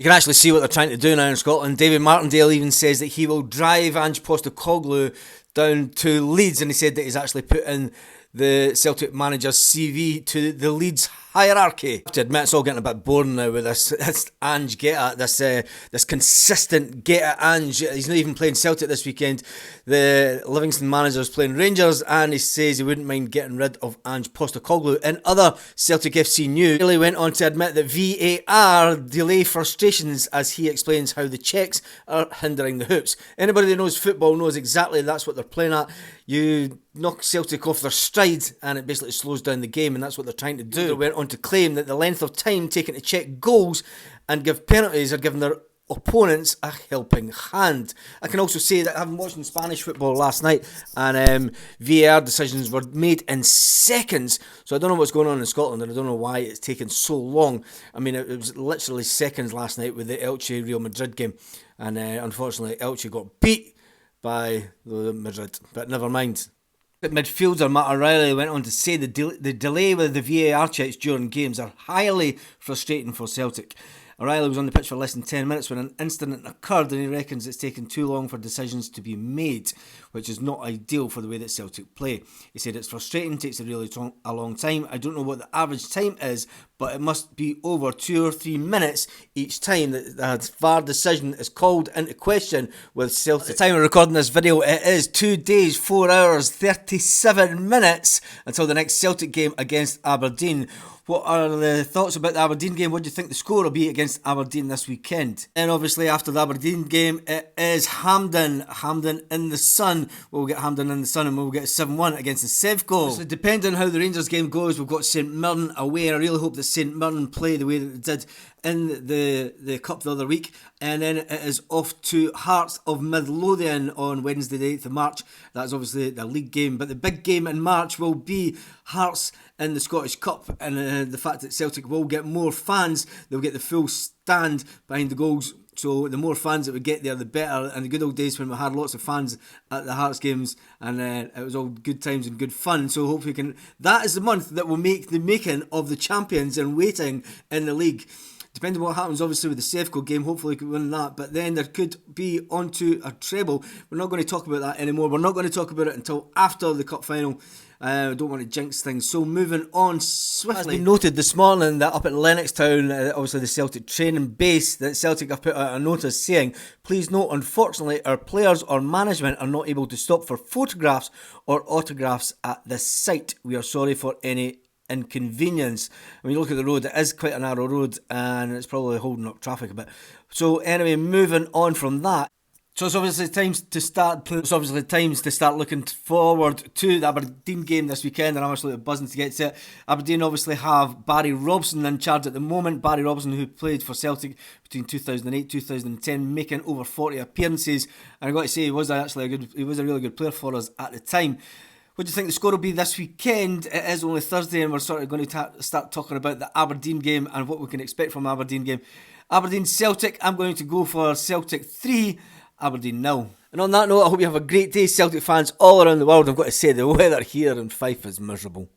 You can actually see what they're trying to do now in Scotland. David Martindale even says that he will drive Ange Postecoglou down to Leeds, and he said that he's actually put in the Celtic manager's CV to the Leeds hierarchy. I have to admit, it's all getting a bit boring now with this Ange get at, this consistent get at Ange. He's not even playing Celtic this weekend. The Livingston manager is playing Rangers, and he says he wouldn't mind getting rid of Ange Postecoglou. In other Celtic FC news, he went on to admit that VAR delay frustrations as he explains how the checks are hindering the hoops. Anybody that knows football knows exactly that's what they're playing at. You knock Celtic off their stride and it basically slows down the game, and that's what they're trying to do. They went on to claim that the length of time taken to check goals and give penalties are giving their opponents a helping hand. I can also say that having watched Spanish football last night, and VAR decisions were made in seconds, so I don't know what's going on in Scotland, and I don't know why it's taken so long. I mean, it was literally seconds last night with the Elche Real Madrid game, and unfortunately Elche got beat by Madrid, but never mind. Midfielder Matt O'Reilly went on to say the delay with the VAR checks during games are highly frustrating for Celtic. O'Reilly was on the pitch for less than 10 minutes when an incident occurred, and he reckons it's taken too long for decisions to be made, which is not ideal for the way that Celtic play. He said it's frustrating, takes a long time. I don't know what the average time is, but it must be over 2 or 3 minutes each time that the VAR decision is called into question with Celtic. At the time of recording this video, it is 2 days, 4 hours, 37 minutes until the next Celtic game against Aberdeen. What are the thoughts about the Aberdeen game? What do you think the score will be against Aberdeen this weekend? And obviously after the Aberdeen game, it is Hampden in the sun. We'll get Hampden in the sun and we'll get 7-1 against the Sevco. So depending on how the Rangers game goes, we've got St Mirren away. I really hope that St Mirren play the way that they did in the Cup the other week. And then it is off to Hearts of Midlothian on Wednesday the 8th of March. That's obviously the league game, but the big game in March will be Hearts in the Scottish Cup, and the fact that Celtic will get more fans, they'll get the full stand behind the goals. So the more fans that we get there, the better. And the good old days when we had lots of fans at the Hearts games, and it was all good times and good fun. So hopefully that is the month that will make the making of the champions and waiting in the league. Depending on what happens, obviously, with the Sevco game, hopefully we can win that. But then there could be onto a treble. We're not going to talk about that anymore. We're not going to talk about it until after the cup final. I don't want to jinx things. So moving on swiftly. It's been noted this morning that up at Lennoxtown, obviously the Celtic training base, that Celtic have put out a notice saying, please note, unfortunately, our players or management are not able to stop for photographs or autographs at this site. We are sorry for any inconvenience. When you look at the road, it is quite a narrow road and it's probably holding up traffic a bit. So anyway, moving on from that. So it's obviously time to start looking forward to the Aberdeen game this weekend, and I'm absolutely buzzing to get to it. Aberdeen obviously have Barry Robson in charge at the moment. Barry Robson, who played for Celtic between 2008 and 2010, making over 40 appearances, and I've got to say he was a really good player for us at the time. What do you think the score will be this weekend? It is only Thursday, and we're sort of going to start talking about the Aberdeen game and what we can expect from the Aberdeen game. Aberdeen Celtic, I'm going to go for Celtic 3, Aberdeen 0. And on that note, I hope you have a great day, Celtic fans all around the world. I've got to say, the weather here in Fife is miserable.